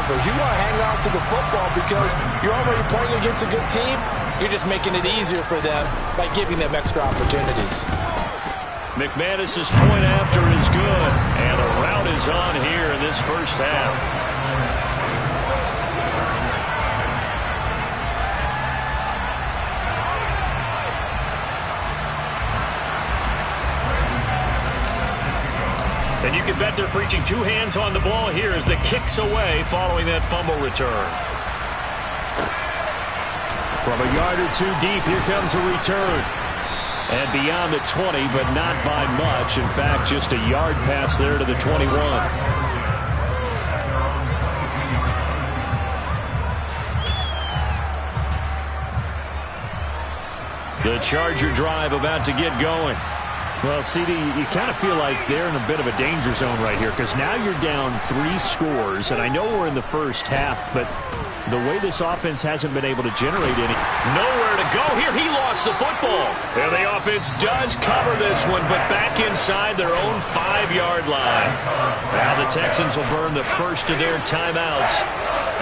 numbers. You want to hang on to the football because you're already playing against a good team. You're just making it easier for them by giving them extra opportunities. McManus's point after is good, and a rout is on here in this first half. And you can bet they're preaching two hands on the ball here as the kick's away following that fumble return. From a yard or two deep, here comes a return. And beyond the 20, but not by much. In fact, just a yard pass there to the 21. The Charger drive about to get going. Well, CD, you kind of feel like they're in a bit of a danger zone right here because now you're down 3 scores, and I know we're in the first half, but the way this offense hasn't been able to generate any. Nowhere to go here. He lost the football. And the offense does cover this one, but back inside their own 5-yard line. Now the Texans will burn the first of their timeouts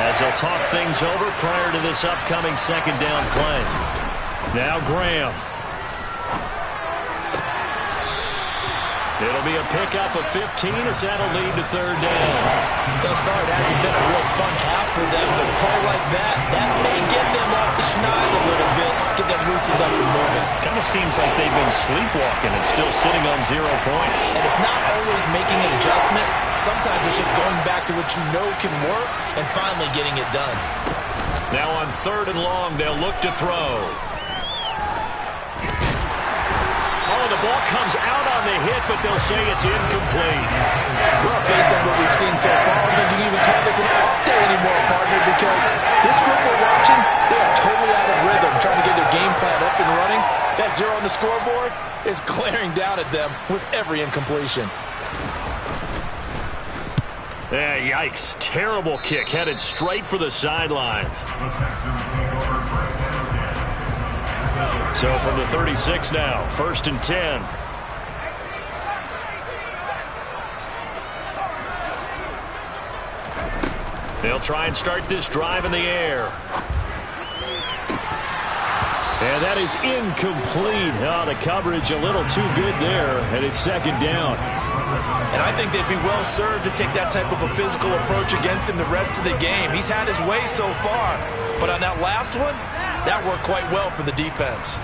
as they'll talk things over prior to this upcoming second down play. Now Graham. It'll be a pickup of 15 as that'll lead to third down. Thus far, it hasn't been a real fun half for them, but a play like that may get them off the schneid a little bit, get them loosened up and moving. Kind of seems like they've been sleepwalking and still sitting on 0 points. And it's not always making an adjustment. Sometimes it's just going back to what you know can work and finally getting it done. Now on 3rd and long, they'll look to throw. Oh, the ball comes out on the hit, but they'll say it's incomplete. Well, based on what we've seen so far, I don't think you can even call this an off day anymore, partner, because this group we're watching, they are totally out of rhythm, trying to get their game plan up and running. That 0 on the scoreboard is glaring down at them with every incompletion. Yeah, yikes. Terrible kick, headed straight for the sidelines. So from the 36 now, 1st and 10. They'll try and start this drive in the air. And that is incomplete. Oh, the coverage a little too good there, and it's 2nd down. And I think they'd be well served to take that type of a physical approach against him the rest of the game. He's had his way so far, but on that last one, that worked quite well for the defense.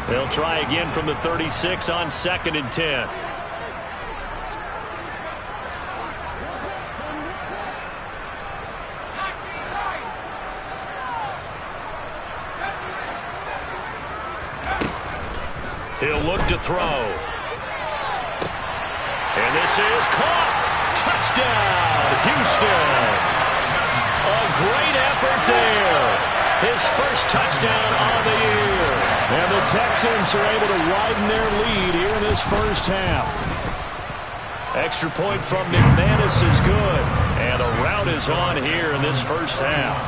They'll try again from the 36 on 2nd and 10. He'll look to throw. And this is caught. Touchdown, Houston. A great effort there. His first touchdown on the year. And the Texans are able to widen their lead here in this first half. Extra point from McManus is good. And a rout is on here in this first half.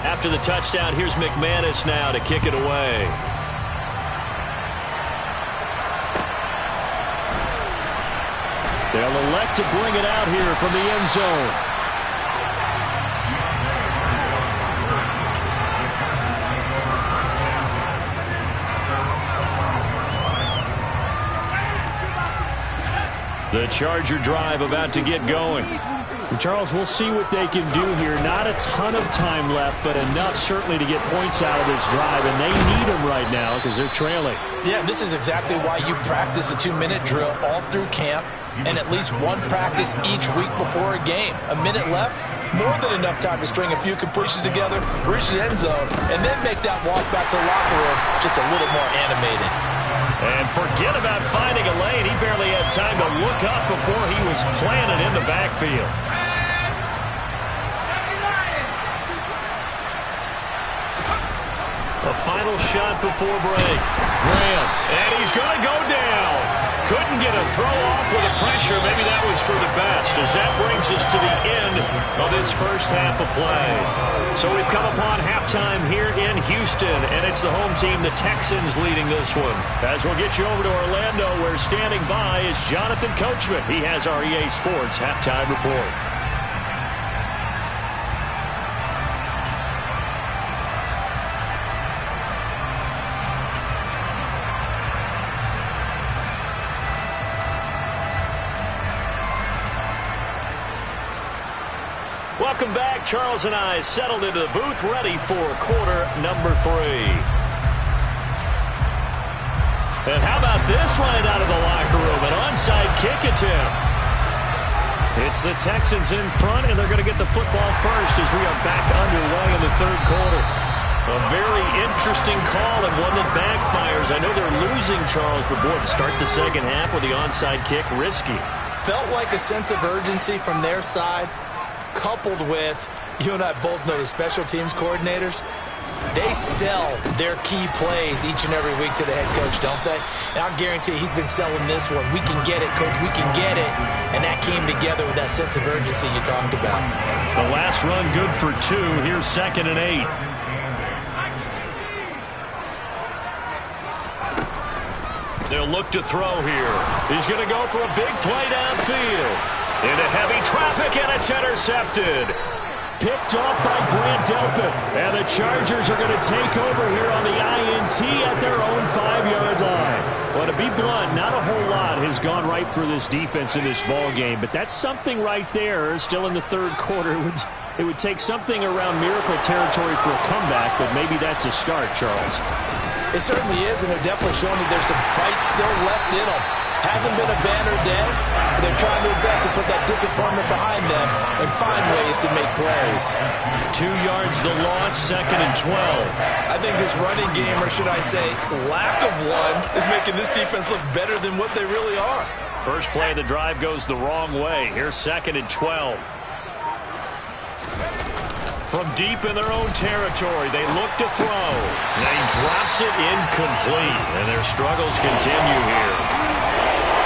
After the touchdown, here's McManus now to kick it away. They'll elect to bring it out here from the end zone. The Charger drive about to get going. Charles, we'll see what they can do here. Not a ton of time left, but enough certainly to get points out of this drive, and they need them right now because they're trailing. Yeah, this is exactly why you practice a 2-minute drill all through camp and at least one practice each week before a game. A minute left, more than enough time to string a few completions together, reach the end zone, and then make that walk back to the locker room just a little more animated. And forget about finding a lane. He barely had time to look up before he was planted in the backfield. A final shot before break. Graham, and he's going to go down. Couldn't get a throw off with the pressure. Maybe that was for the best, as that brings us to the end of this first half of play. So we've come upon halftime here in Houston, and it's the home team, the Texans, leading this one. As we'll get you over to Orlando, where standing by is Jonathan Coachman. He has our EA Sports halftime report. Welcome back. Charles and I settled into the booth, ready for quarter number 3. And how about this right out of the locker room? An onside kick attempt. It's the Texans in front, and they're going to get the football first as we are back underway in the third quarter. A very interesting call and one that backfires. I know they're losing, Charles, but boy, to start the second half with the onside kick, risky. Felt like a sense of urgency from their side, coupled with, you and I both know the special teams coordinators, they sell their key plays each and every week to the head coach, don't they? And I'll guarantee he's been selling this one. We can get it, coach, we can get it. And that came together with that sense of urgency you talked about. The last run good for 2. Here's 2nd and 8. They'll look to throw here. He's going to go for a big play downfield. Into heavy traffic, and it's intercepted. Picked off by Grant Delpit. And the Chargers are going to take over here on the INT at their own 5-yard line. Well, to be blunt, not a whole lot has gone right for this defense in this ball game, but that's something right there. Still in the third quarter. It would take something around miracle territory for a comeback, but maybe that's a start, Charles. It certainly is, and they're definitely showing that there's some fight still left in them. Hasn't been a banner day, but they're trying their best to put that disappointment behind them and find ways to make plays. 2 yards the loss, 2nd and 12. I think this running game, or should I say lack of one, is making this defense look better than what they really are. First play of the drive goes the wrong way. Here's 2nd and 12. From deep in their own territory, they look to throw. And he drops it incomplete, and their struggles continue here.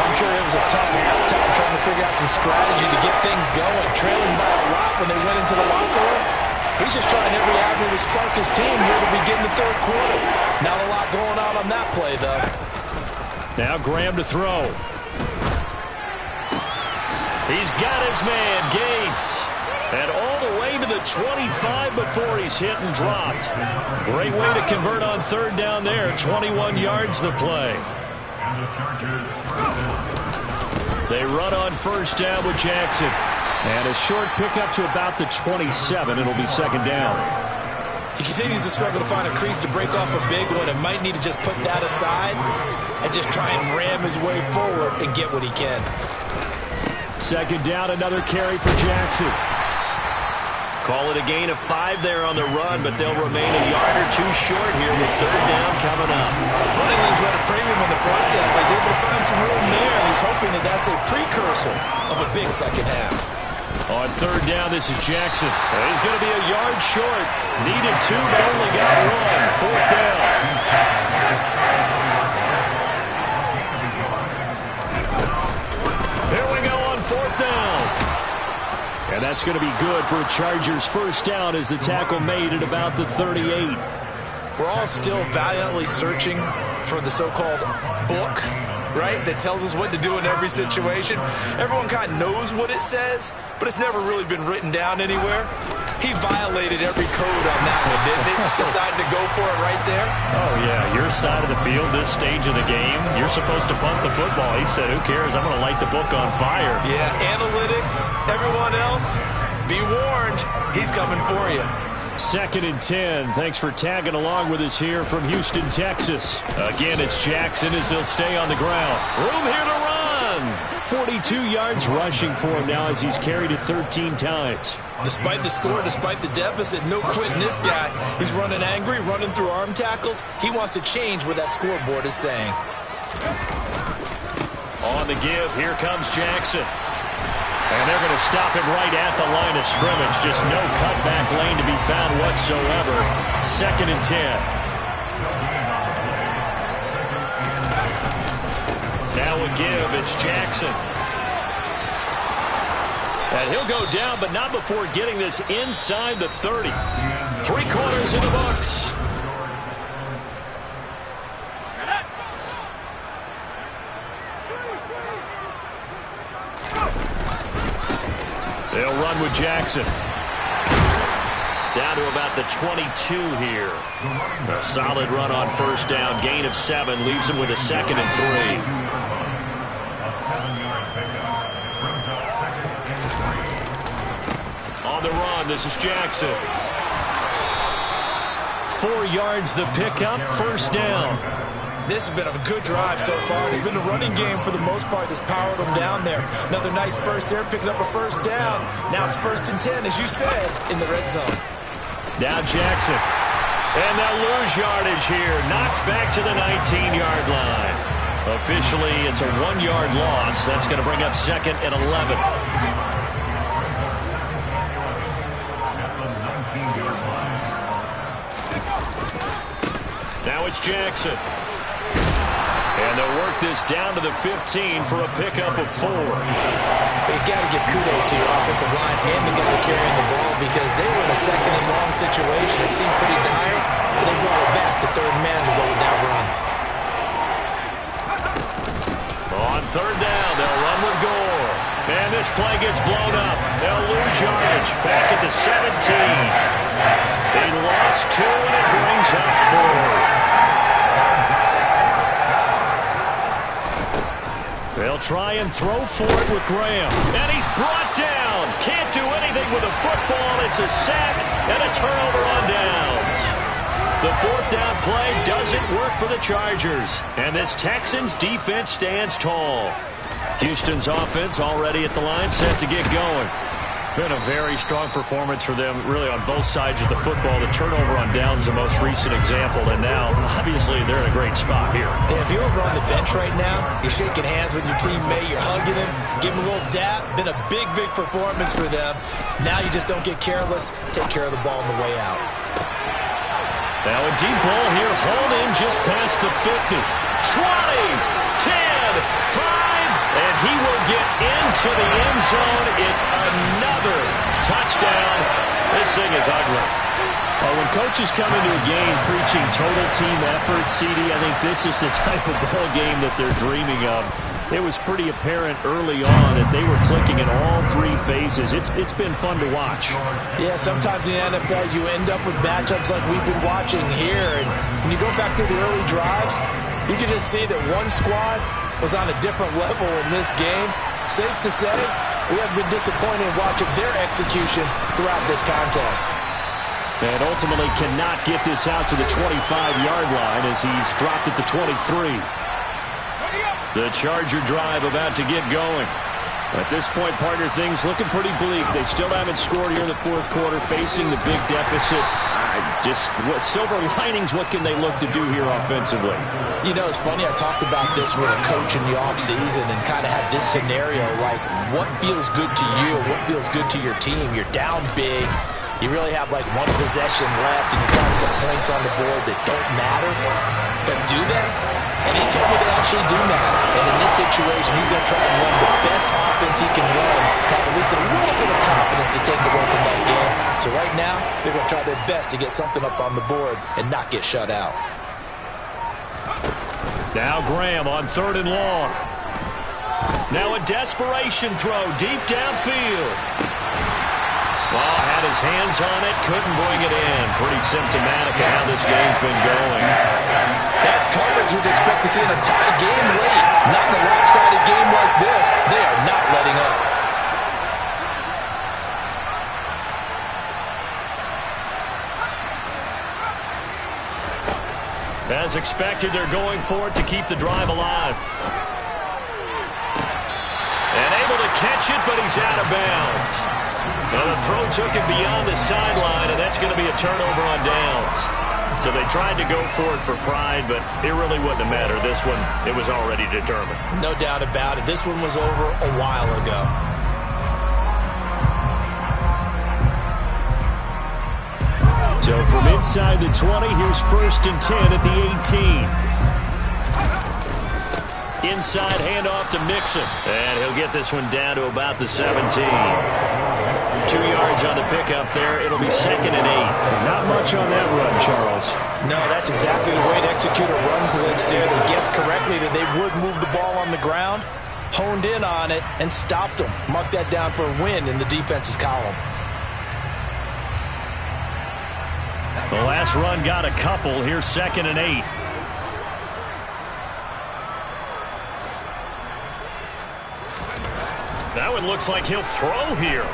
I'm sure it was a tough halftime trying to figure out some strategy to get things going. Trailing by a lot when they went into the locker room. He's just trying every avenue to spark his team here to begin the third quarter. Not a lot going on that play, though. Now Graham to throw. He's got his man, Gates. And all the way to the 25 before he's hit and dropped. Great way to convert on third down there. 21 yards the play. They run on first down with Jackson. And a short pickup to about the 27. It'll be 2nd down. He continues to struggle to find a crease to break off a big one and might need to just put that aside and just try and ram his way forward and get what he can. 2nd down, another carry for Jackson. Call it a gain of 5 there on the run, but they'll remain a yard or 2 short here with 3rd down coming up. Running lanes were at a premium in the first half, but he's able to find some room there, and he's hoping that that's a precursor of a big second half. On 3rd down, this is Jackson. He's going to be a yard short. Needed 2, but only got 1. 4th down. Here we go on 4th down. And that's going to be good for a Chargers first down as the tackle made at about the 38. We're all still valiantly searching for the so-called book, right, that tells us what to do in every situation. Everyone kind of knows what it says, but it's never really been written down anywhere. He violated every code on that one, didn't he? Decided to go for it right there. Oh, yeah. Your side of the field, this stage of the game, you're supposed to punt the football. He said, who cares? I'm going to light the book on fire. Yeah, analytics, everyone else, be warned. He's coming for you. 2nd and 10. Thanks for tagging along with us here from Houston, Texas. Again, it's Jackson as he'll stay on the ground. Room here to run. 42 yards rushing for him now as he's carried it 13 times. Despite the score, despite the deficit, no quitting this guy. He's running angry, running through arm tackles. He wants to change what that scoreboard is saying. On the give, here comes Jackson. And they're going to stop him right at the line of scrimmage. Just no cutback lane to be found whatsoever. 2nd and 10. Now a give. It's Jackson. And he'll go down, but not before getting this inside the 30. 3 quarters in the books. They'll run with Jackson. Down to about the 22 here. A solid run on first down. Gain of 7 leaves him with a 2nd and 3. On the run, this is Jackson. 4 yards the pickup, first down. This has been a good drive so far. It's been a running game for the most part that's powered them down there. Another nice burst there, picking up a first down. Now it's 1st and 10, as you said, in the red zone. Now Jackson. And they'll lose yardage here. Knocked back to the 19-yard line. Officially, it's a 1-yard loss. That's going to bring up 2nd and 11. Now it's Jackson. And they'll work this down to the 15 for a pickup of 4. You've got to give kudos to your offensive line and the guy carrying the ball because they were in a 2nd and long situation. It seemed pretty dire, but they brought it back to 3rd and manageable with that run. On 3rd down, they'll run with Gore. And this play gets blown up. They'll lose yardage back at the 17. They lost 2, and it brings up 4. They'll try and throw for it with Graham. And he's brought down. Can't do anything with a football. It's a sack and a turnover on downs. The 4th down play doesn't work for the Chargers. And this Texans defense stands tall. Houston's offense already at the line, set to get going. Been a very strong performance for them, really, on both sides of the football. The turnover on downs, the most recent example, and now, obviously, they're in a great spot here. Yeah, if you're over on the bench right now, you're shaking hands with your teammate, you're hugging him, giving him a little dap. Been a big, big performance for them. Now you just don't get careless. Take care of the ball on the way out. Now a deep ball here, hauled in just past the 50. 20, 10, 5. And he will get into the end zone. It's another touchdown. This thing is ugly. When coaches come into a game preaching total team effort, CD, I think this is the type of ball game that they're dreaming of. It was pretty apparent early on that they were clicking in all 3 phases. It's been fun to watch. Yeah, sometimes in the NFL you end up with matchups like we've been watching here. And when you go back to the early drives, you can just see that one squad was on a different level in this game. Safe to say, we have been disappointed in watching their execution throughout this contest. And ultimately cannot get this out to the 25-yard line as he's dropped at the 23. The Charger drive about to get going. At this point, partner, things looking pretty bleak. They still haven't scored here in the 4th quarter, facing the big deficit. What silver linings, what can they look to do here offensively? You know, it's funny, I talked about this with a coach in the offseason and kind of had this scenario, like, what feels good to you? What feels good to your team? You're down big. You really have, like, 1 possession left, and you're trying to put points on the board that don't matter. But do they? And he told me they actually do matter. And in this situation, he's going to try and run the best offense he can run, have at least a little bit of confidence to take away from that game. So right now, they're going to try their best to get something up on the board and not get shut out. Now Graham on 3rd and long. Now a desperation throw deep downfield. Ball had his hands on it, couldn't bring it in. Pretty symptomatic of how this game's been going. That's coverage you'd expect to see in a tie game late. Not in a lopsided game like this. They are not letting up. As expected, they're going for it to keep the drive alive. And able to catch it, but he's out of bounds. Well, the throw took him beyond the sideline, and that's going to be a turnover on downs. So they tried to go for it for pride, but it really wouldn't have mattered. This one, it was already determined. No doubt about it. This one was over a while ago. So from inside the 20, here's 1st and 10 at the 18. Inside handoff to Mixon. And he'll get this one down to about the 17. 2 yards on the pickup there. It'll be 2nd and 8. Not much on that run, Charles. No, that's exactly the way to execute a run blitz there. They guessed correctly that they would move the ball on the ground, honed in on it, and stopped them. Mark that down for a win in the defense's column. The last run got a couple. Here's 2nd and 8. That one looks like he'll throw here.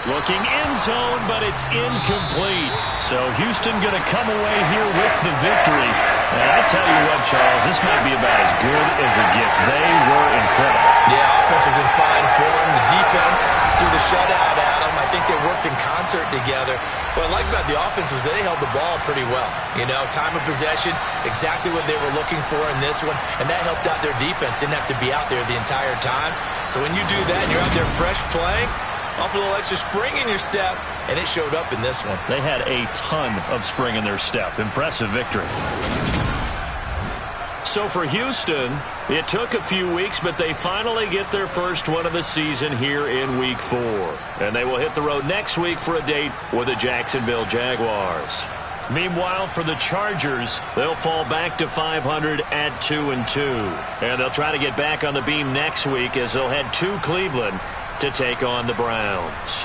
Looking end zone, but it's incomplete. So Houston going to come away here with the victory. And I tell you what, Charles, this might be about as good as it gets. They were incredible. Yeah, offense was in fine form. The defense threw the shutout at them. I think they worked in concert together. What I like about the offense was they held the ball pretty well. You know, time of possession, exactly what they were looking for in this one. And that helped out their defense. Didn't have to be out there the entire time. So when you do that and you're out there fresh playing, up a little extra spring in your step, and it showed up in this one. They had a ton of spring in their step. Impressive victory. So for Houston, it took a few weeks, but they finally get their first one of the season here in Week 4. And they will hit the road next week for a date with the Jacksonville Jaguars. Meanwhile, for the Chargers, they'll fall back to 500 at 2-2. And they'll try to get back on the beam next week as they'll head to Cleveland to take on the Browns.